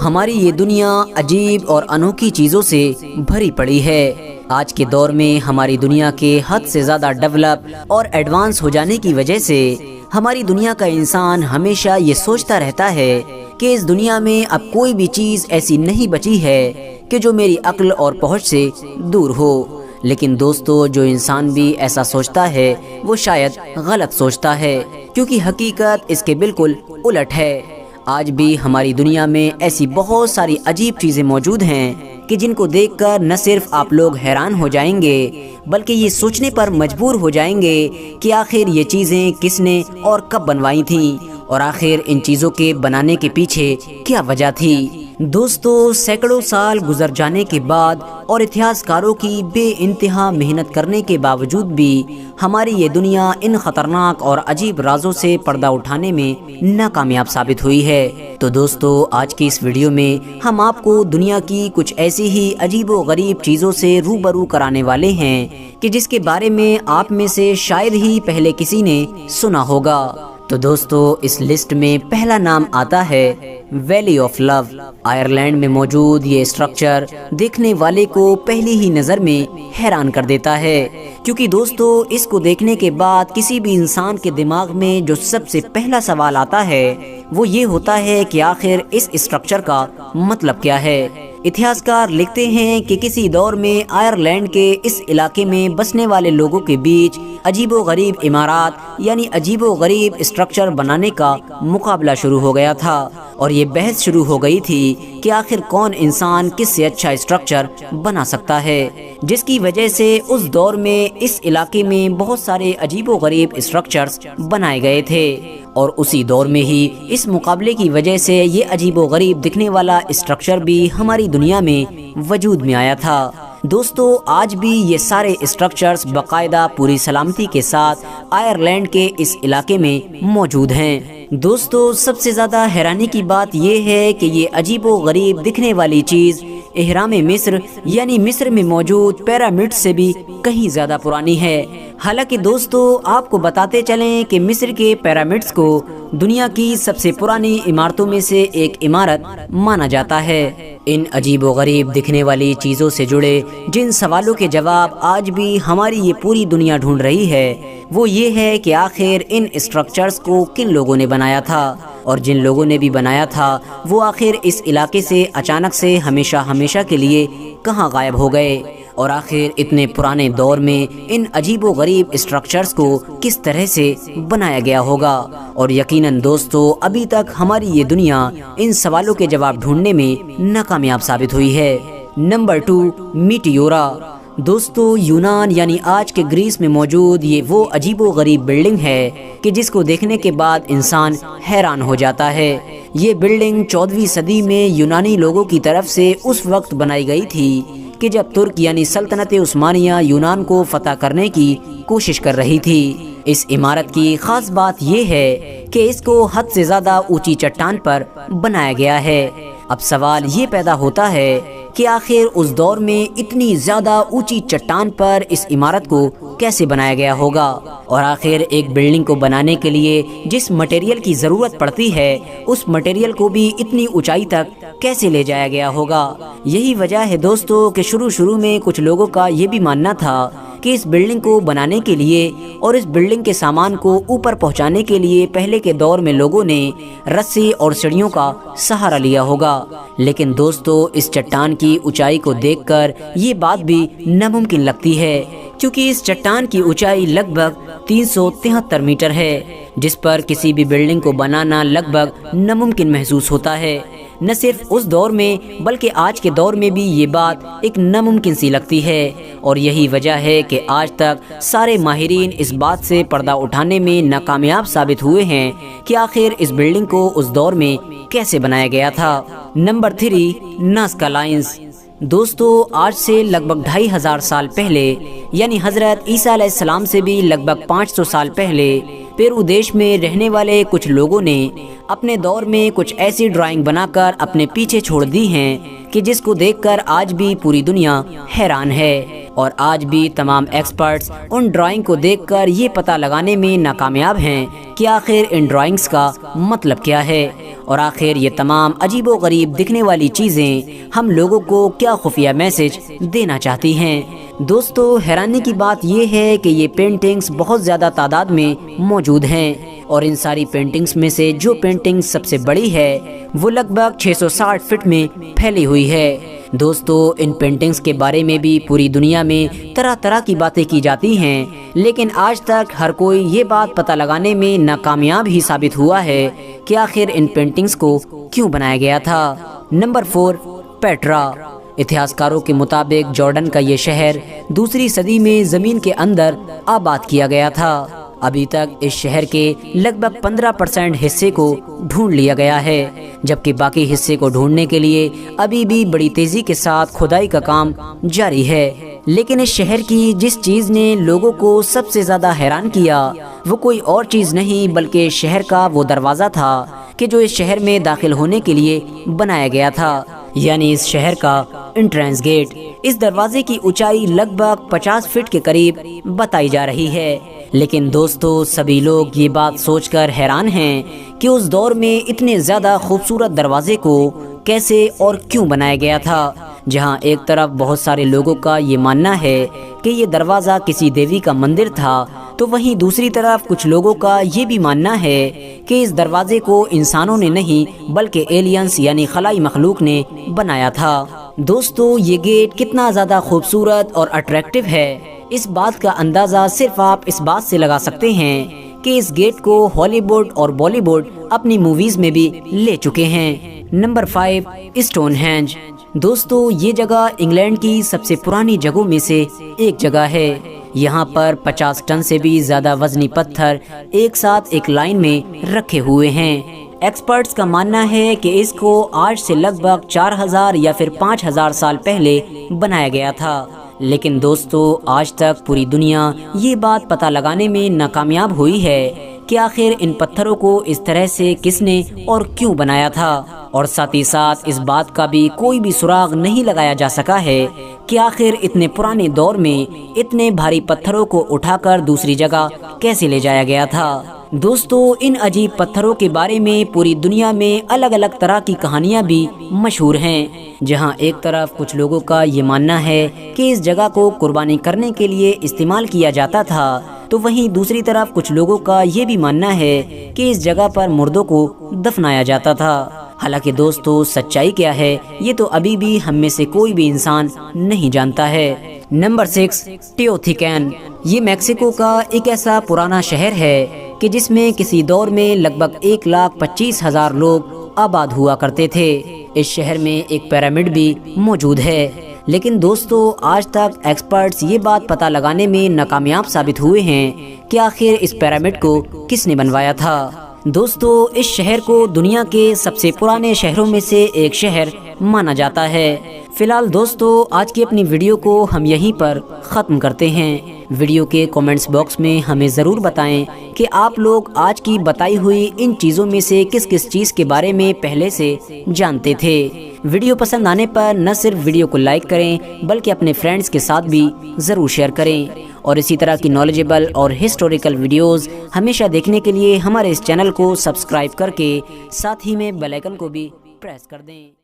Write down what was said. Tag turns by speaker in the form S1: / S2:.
S1: ہماری یہ دنیا عجیب اور انوکھی چیزوں سے بھری پڑی ہے۔ آج کے دور میں ہماری دنیا کے حد سے زیادہ ڈیولپ اور ایڈوانس ہو جانے کی وجہ سے ہماری دنیا کا انسان ہمیشہ یہ سوچتا رہتا ہے کہ اس دنیا میں اب کوئی بھی چیز ایسی نہیں بچی ہے کہ جو میری عقل اور پہنچ سے دور ہو۔ لیکن دوستو، جو انسان بھی ایسا سوچتا ہے وہ شاید غلط سوچتا ہے، کیونکہ حقیقت اس کے بالکل الٹ ہے۔ آج بھی ہماری دنیا میں ایسی بہت ساری عجیب چیزیں موجود ہیں کہ جن کو دیکھ کر نہ صرف آپ لوگ حیران ہو جائیں گے بلکہ یہ سوچنے پر مجبور ہو جائیں گے کہ آخر یہ چیزیں کس نے اور کب بنوائی تھیں، اور آخر ان چیزوں کے بنانے کے پیچھے کیا وجہ تھی۔ دوستو، سینکڑوں سال گزر جانے کے بعد اور اتہاس کاروں کی بے انتہا محنت کرنے کے باوجود بھی ہماری یہ دنیا ان خطرناک اور عجیب رازوں سے پردہ اٹھانے میں ناکامیاب ثابت ہوئی ہے۔ تو دوستو، آج کی اس ویڈیو میں ہم آپ کو دنیا کی کچھ ایسی ہی عجیب و غریب چیزوں سے روبرو کرانے والے ہیں کہ جس کے بارے میں آپ میں سے شاید ہی پہلے کسی نے سنا ہوگا۔ تو دوستو، اس لسٹ میں پہلا نام آتا ہے ویلی آف لو۔ آئرلینڈ میں موجود یہ اسٹرکچر دیکھنے والے کو پہلی ہی نظر میں حیران کر دیتا ہے، کیونکہ دوستو اس کو دیکھنے کے بعد کسی بھی انسان کے دماغ میں جو سب سے پہلا سوال آتا ہے وہ یہ ہوتا ہے کہ آخر اس اسٹرکچر کا مطلب کیا ہے۔ اتہاسکار لکھتے ہیں کہ کسی دور میں آئرلینڈ کے اس علاقے میں بسنے والے لوگوں کے بیچ عجیب و غریب عمارات یعنی عجیب و غریب اسٹرکچر بنانے کا مقابلہ شروع ہو گیا تھا، اور یہ بحث شروع ہو گئی تھی کہ آخر کون انسان کس سے اچھا اسٹرکچر بنا سکتا ہے، جس کی وجہ سے اس دور میں اس علاقے میں بہت سارے عجیب و غریب اسٹرکچرز بنائے گئے تھے، اور اسی دور میں ہی اس مقابلے کی وجہ سے یہ عجیب و غریب دکھنے والا اسٹرکچر بھی ہماری دنیا میں وجود میں آیا تھا۔ دوستو، آج بھی یہ سارے اسٹرکچرز باقاعدہ پوری سلامتی کے ساتھ آئرلینڈ کے اس علاقے میں موجود ہیں۔ دوستو، سب سے زیادہ حیرانی کی بات یہ ہے کہ یہ عجیب و غریب دکھنے والی چیز اہرام مصر یعنی مصر میں موجود پیرامڈ سے بھی کہیں زیادہ پرانی ہے۔ حالانکہ دوستو، آپ کو بتاتے چلیں کہ مصر کے پیرامڈز کو دنیا کی سب سے پرانی عمارتوں میں سے ایک عمارت مانا جاتا ہے۔ ان عجیب و غریب دکھنے والی چیزوں سے جڑے جن سوالوں کے جواب آج بھی ہماری یہ پوری دنیا ڈھونڈ رہی ہے وہ یہ ہے کہ آخر ان اسٹرکچرز کو کن لوگوں نے بنایا تھا، اور جن لوگوں نے بھی بنایا تھا وہ آخر اس علاقے سے اچانک سے ہمیشہ کے لیے کہاں غائب ہو گئے، اور آخر اتنے پرانے دور میں ان عجیب و غریب اسٹرکچرز کو کس طرح سے بنایا گیا ہوگا۔ اور یقیناً دوستو، ابھی تک ہماری یہ دنیا ان سوالوں کے جواب ڈھونڈنے میں ناکامیاب ثابت ہوئی ہے۔ نمبر 2، میٹیورا۔ دوستو، یونان یعنی آج کے گریس میں موجود یہ وہ عجیب و غریب بلڈنگ ہے کہ جس کو دیکھنے کے بعد انسان حیران ہو جاتا ہے۔ یہ بلڈنگ 14ویں صدی میں یونانی لوگوں کی طرف سے اس وقت بنائی گئی تھی کہ جب ترک یعنی سلطنت عثمانیہ یونان کو فتح کرنے کی کوشش کر رہی تھی۔ اس عمارت کی خاص بات یہ ہے کہ اس کو حد سے زیادہ اونچی چٹان پر بنایا گیا ہے۔ اب سوال یہ پیدا ہوتا ہے کہ آخر اس دور میں اتنی زیادہ اونچی چٹان پر اس عمارت کو کیسے بنایا گیا ہوگا، اور آخر ایک بلڈنگ کو بنانے کے لیے جس مٹیریل کی ضرورت پڑتی ہے اس مٹیریل کو بھی اتنی اونچائی تک کیسے لے جایا گیا ہوگا۔ یہی وجہ ہے دوستو کہ شروع میں کچھ لوگوں کا یہ بھی ماننا تھا کہ اس بلڈنگ کو بنانے کے لیے اور اس بلڈنگ کے سامان کو اوپر پہنچانے کے لیے پہلے کے دور میں لوگوں نے رسی اور سیڑھیوں کا سہارا لیا ہوگا۔ لیکن دوستو، اس چٹان کی اونچائی کو دیکھ کر یہ بات بھی ناممکن لگتی ہے، کیونکہ اس چٹان کی اونچائی لگ بھگ 373 میٹر ہے، جس پر کسی بھی بلڈنگ کو بنانا لگ بھگ ناممکن محسوس ہوتا ہے۔ نہ صرف اس دور میں بلکہ آج کے دور میں بھی یہ بات ایک ناممکن سی لگتی ہے، اور یہی وجہ ہے کہ آج تک سارے ماہرین اس بات سے پردہ اٹھانے میں ناکامیاب ثابت ہوئے ہیں کہ آخر اس بلڈنگ کو اس دور میں کیسے بنایا گیا تھا۔ Number 3، Nazca lines. دوستو، آج سے لگ بھگ 2500 سال پہلے یعنی حضرت عیسیٰ علیہ السلام سے بھی لگ بھگ 500 سال پہلے پیرو دیش میں رہنے والے کچھ لوگوں نے اپنے دور میں کچھ ایسی ڈرائنگ بنا کر اپنے پیچھے چھوڑ دی ہیں کہ جس کو دیکھ کر آج بھی پوری دنیا حیران ہے، اور آج بھی تمام ایکسپرٹس ان ڈرائنگ کو دیکھ کر یہ پتہ لگانے میں ناکامیاب ہیں کہ آخر ان ڈرائنگز کا مطلب کیا ہے، اور آخر یہ تمام عجیب و غریب دکھنے والی چیزیں ہم لوگوں کو کیا خفیہ میسج دینا چاہتی ہیں۔ دوستو، حیرانی کی بات یہ ہے کہ یہ پینٹنگز بہت زیادہ تعداد میں موجود ہیں، اور ان ساری پینٹنگز میں سے جو پینٹنگ سب سے بڑی ہے وہ لگ بھگ 660 فٹ میں پھیلی ہوئی ہے۔ دوستو، ان پینٹنگز کے بارے میں بھی پوری دنیا میں طرح طرح کی باتیں کی جاتی ہیں، لیکن آج تک ہر کوئی یہ بات پتہ لگانے میں ناکامیاب ہی ثابت ہوا ہے کہ آخر ان پینٹنگز کو کیوں بنایا گیا تھا۔ Number 4، Petra. اتہاسکاروں کے مطابق جارڈن کا یہ شہر دوسری صدی میں زمین کے اندر آباد کیا گیا تھا۔ ابھی تک اس شہر کے لگ بھگ 15% حصے کو ڈھونڈ لیا گیا ہے، جبکہ باقی حصے کو ڈھونڈنے کے لیے ابھی بھی بڑی تیزی کے ساتھ کھدائی کا کام جاری ہے۔ لیکن اس شہر کی جس چیز نے لوگوں کو سب سے زیادہ حیران کیا وہ کوئی اور چیز نہیں بلکہ شہر کا وہ دروازہ تھا کہ جو اس شہر میں داخل ہونے کے لیے بنایا گیا تھا، یعنی اس شہر کا انٹرنس گیٹ۔ اس دروازے کی اونچائی لگ بھگ 50 فٹ کے قریب بتائی جا رہی ہے، لیکن دوستو سبھی لوگ یہ بات سوچ کر حیران ہیں کہ اس دور میں اتنے زیادہ خوبصورت دروازے کو کیسے اور کیوں بنایا گیا تھا، جہاں ایک طرف بہت سارے لوگوں کا یہ ماننا ہے کہ یہ دروازہ کسی دیوی کا مندر تھا، تو وہیں دوسری طرف کچھ لوگوں کا یہ بھی ماننا ہے کہ اس دروازے کو انسانوں نے نہیں بلکہ ایلینز یعنی خلائی مخلوق نے بنایا تھا۔ دوستو، یہ گیٹ کتنا زیادہ خوبصورت اور اٹریکٹیو ہے، اس بات کا اندازہ صرف آپ اس بات سے لگا سکتے ہیں کہ اس گیٹ کو ہالی ووڈ اور بالی ووڈ اپنی موویز میں بھی لے چکے ہیں۔ Number 5، Stonehenge. دوستو، یہ جگہ انگلینڈ کی سب سے پرانی جگہوں میں سے ایک جگہ ہے۔ یہاں پر 50 ٹن سے بھی زیادہ وزنی پتھر ایک ساتھ ایک لائن میں رکھے ہوئے ہیں۔ ایکسپرٹس کا ماننا ہے کہ اس کو آج سے لگ بھگ 4000 یا پھر 5000 سال پہلے بنایا گیا تھا، لیکن دوستو آج تک پوری دنیا یہ بات پتہ لگانے میں ناکامیاب ہوئی ہے کہ آخر ان پتھروں کو اس طرح سے کس نے اور کیوں بنایا تھا، اور ساتھ ہی ساتھ اس بات کا بھی کوئی بھی سراغ نہیں لگایا جا سکا ہے کہ آخر اتنے پرانے دور میں اتنے بھاری پتھروں کو اٹھا کر دوسری جگہ کیسے لے جایا گیا تھا۔ دوستو، ان عجیب پتھروں کے بارے میں پوری دنیا میں الگ الگ طرح کی کہانیاں بھی مشہور ہیں، جہاں ایک طرف کچھ لوگوں کا یہ ماننا ہے کہ اس جگہ کو قربانی کرنے کے لیے استعمال کیا جاتا تھا، تو وہیں دوسری طرف کچھ لوگوں کا یہ بھی ماننا ہے کہ اس جگہ پر مردوں کو دفنایا جاتا تھا۔ حالانکہ دوستو سچائی کیا ہے یہ تو ابھی بھی ہم میں سے کوئی بھی انسان نہیں جانتا ہے۔ نمبر 6، ٹیوتیکن۔ یہ میکسیکو کا ایک ایسا پرانا شہر ہے کہ جس میں کسی دور میں لگ بھگ 1,25,000 لوگ آباد ہوا کرتے تھے۔ اس شہر میں ایک پیرامڈ بھی موجود ہے، لیکن دوستو آج تک ایکسپرٹس یہ بات پتہ لگانے میں ناکامیاب ثابت ہوئے ہیں کہ آخر اس پیرامڈ کو کس نے بنوایا تھا۔ دوستو، اس شہر کو دنیا کے سب سے پرانے شہروں میں سے ایک شہر مانا جاتا ہے۔ فی الحال دوستو آج کی اپنی ویڈیو کو ہم یہیں پر ختم کرتے ہیں۔ ویڈیو کے کومنٹس باکس میں ہمیں ضرور بتائیں کہ آپ لوگ آج کی بتائی ہوئی ان چیزوں میں سے کس کس چیز کے بارے میں پہلے سے جانتے تھے۔ ویڈیو پسند آنے پر نہ صرف ویڈیو کو لائک کریں بلکہ اپنے فرینڈز کے ساتھ بھی ضرور شیئر کریں، اور اسی طرح کی نالجیبل اور ہسٹوریکل ویڈیوز ہمیشہ دیکھنے کے لیے ہمارے اس چینل کو سبسکرائب کر کے ساتھ ہی میں بیل آئیکن کو بھی پریس کر دیں۔